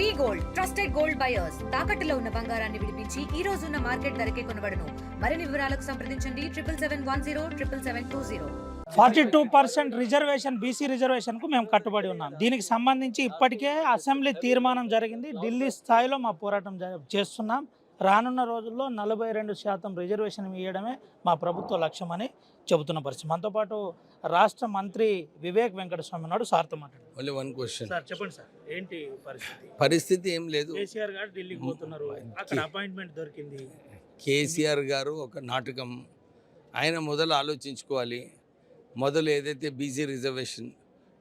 వి gold trusted gold buyers తాకట్టులో ఉన్న బంగారాన్ని విడిపించి ఈ రోజు ఉన్న మార్కెట్ ధరకే కొనబడును. మరిన్ని వివరాలకు సంప్రదించండి 77107720. 42% రిజర్వేషన్ బీసీ రిజర్వేషన్ కు మేము కట్టుబడి ఉన్నాం. దీనికి సంబంధించి ఇప్పటికే అసెంబ్లీ తీర్మానం జరిగింది. ఢిల్లీ స్థాయిలో మా పోరాటం చేస్తున్నాం. రానున్న రోజుల్లో 42% రిజర్వేషన్ ఇవ్వడమే మా ప్రభుత్వ లక్ష్యమని చెబుతున్న పరిస్థితి. మనతో పాటు రాష్ట్ర మంత్రి వివేక్ వెంకటస్వామి ఉన్నాడు. సార్తో మాట్లాడు. ఓన్లీ వన్ క్వశ్చన్ సార్ చెప్పండి సార్, ఏంటి పరిస్థితి ఏం లేదు. కేసీఆర్ గారు ఢిల్లీకి పోతున్నారు, అక్కడ అపాయింట్మెంట్ దొరికింది. కేసీఆర్ గారు ఒక నాటకం. ఆయన మొదలు ఆలోచించుకోవాలి. మొదలు ఏదైతే బీసీ రిజర్వేషన్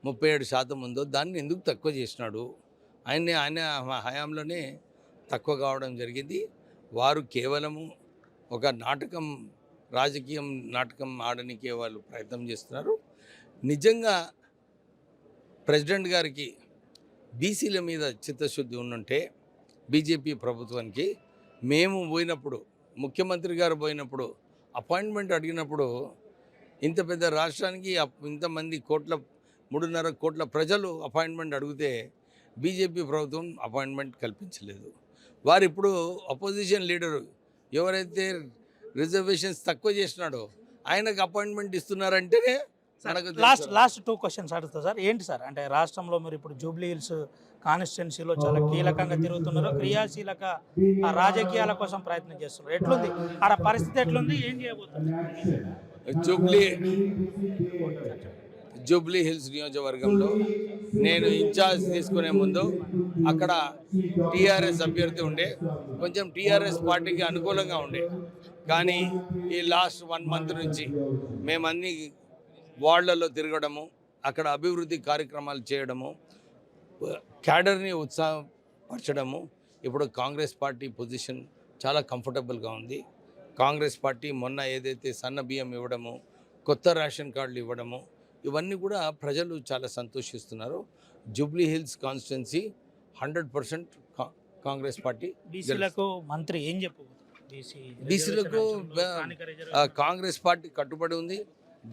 37% ఉందో దాన్ని ఎందుకు తక్కువ చేసినాడు. ఆయన హయాంలోనే తక్కువ కావడం జరిగింది. వారు కేవలము ఒక నాటకం, రాజకీయం నాటకం ఆడనికే వాళ్ళు ప్రయత్నం చేస్తున్నారు. నిజంగా ప్రెసిడెంట్ గారికి బీసీల మీద చిత్తశుద్ధి ఉంటే బీజేపీ ప్రభుత్వానికి మేము పోయినప్పుడు, ముఖ్యమంత్రి గారు పోయినప్పుడు అపాయింట్మెంట్ అడిగినప్పుడు ఇంత పెద్ద రాష్ట్రానికి ఇంతమంది 3.5 కోట్ల ప్రజలు అపాయింట్మెంట్ అడిగితే బీజేపీ ప్రభుత్వం అపాయింట్మెంట్ కల్పించలేదు. వారు ఇప్పుడు అపోజిషన్ లీడరు ఎవరైతే రిజర్వేషన్స్ తక్కువ చేసినాడో ఆయనకు అపాయింట్మెంట్ ఇస్తున్నారంటేనే లాస్ట్ 2 క్వశ్చన్స్ అడుగుతా సార్. ఏంటి సార్ అంటే రాష్ట్రంలో మీరు ఇప్పుడు జూబ్లీ హిల్స్ కాన్స్టిట్యున్సీలో చాలా కీలకంగా తిరుగుతున్నారు, క్రియాశీలక రాజకీయాల కోసం ప్రయత్నం చేస్తున్నారు. ఎట్లుంది ఆడ పరిస్థితి, ఎట్లుంది, ఏం చేయబోతున్నారు? జూబ్లీ హిల్స్ నియోజకవర్గంలో నేను ఇన్ఛార్జ్ తీసుకునే ముందు అక్కడ టీఆర్ఎస్ అభ్యర్థి ఉండే, కొంచెం టీఆర్ఎస్ పార్టీకి అనుకూలంగా ఉండే. కానీ ఈ లాస్ట్ 1 మంత్ నుంచి మేమన్నీ వార్డులలో తిరగడము, అక్కడ అభివృద్ధి కార్యక్రమాలు చేయడము, క్యాడర్ని ఉత్సాహపరచడము. ఇప్పుడు కాంగ్రెస్ పార్టీ పొజిషన్ చాలా కంఫర్టబుల్గా ఉంది. కాంగ్రెస్ పార్టీ మొన్న ఏదైతే సన్న బియ్యం ఇవ్వడము, కొత్త రేషన్ కార్డులు ఇవ్వడము, ఇవన్నీ కూడా ప్రజలు చాలా సంతోషిస్తున్నారు. Jubilee hills constituency 100% Congress party. బీసీలకు మంత్రి ఏం బీసీలకు కాంగ్రెస్ పార్టీ కట్టుబడి ఉంది.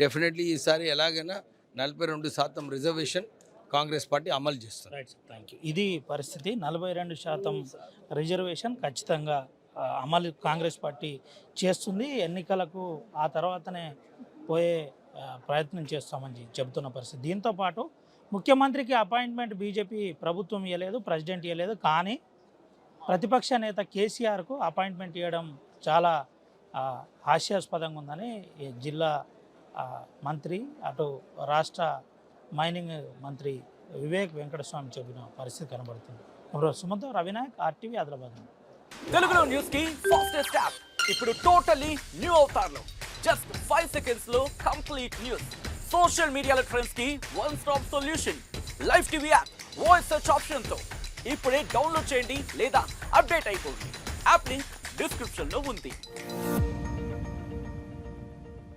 డెఫినెట్లీ ఈసారి ఎలాగైనా 42% రిజర్వేషన్ కాంగ్రెస్ పార్టీ అమలు చేస్తుంది. Thank you. ఇది పరిస్థితి. 42% రిజర్వేషన్ ఖచ్చితంగా అమలు కాంగ్రెస్ పార్టీ చేస్తుంది. ఎన్నికలకు ఆ తర్వాతనే పోయే ప్రయత్నం చేస్తామని చెబుతున్న పరిస్థితి. దీంతోపాటు ముఖ్యమంత్రికి అపాయింట్మెంట్ బీజేపీ ప్రభుత్వం ఇవ్వలేదు, ప్రెసిడెంట్ ఇవ్వలేదు. కానీ ప్రతిపక్ష నేత కేసీఆర్కు అపాయింట్మెంట్ ఇవ్వడం చాలా హాస్యాస్పదంగా ఉందని జిల్లా మంత్రి, అటు రాష్ట్ర మైనింగ్ మంత్రి వివేక్ వెంకటస్వామి చెప్పిన పరిస్థితి కనబడుతుంది. సుమంత్, రవినాయక్, RTV, ఆదిలాబాద్. తెలుగులో న్యూస్ కి ఫాస్టెస్ట్ యాప్ ఇప్పుడు టోటల్లీ న్యూ అవతార్లో జస్ట్ 5 seconds లో కంప్లీట్ న్యూస్. సోషల్ మీడియాలో ట్రెండ్స్ కి one stop solution. Live TV app voice search option తో ఇప్పుడే డౌన్లోడ్ చేయండి లేదా అప్డేట్ అయిపోండి. యాప్ లింక్ డిస్క్రిప్షన్ లో ఉంది.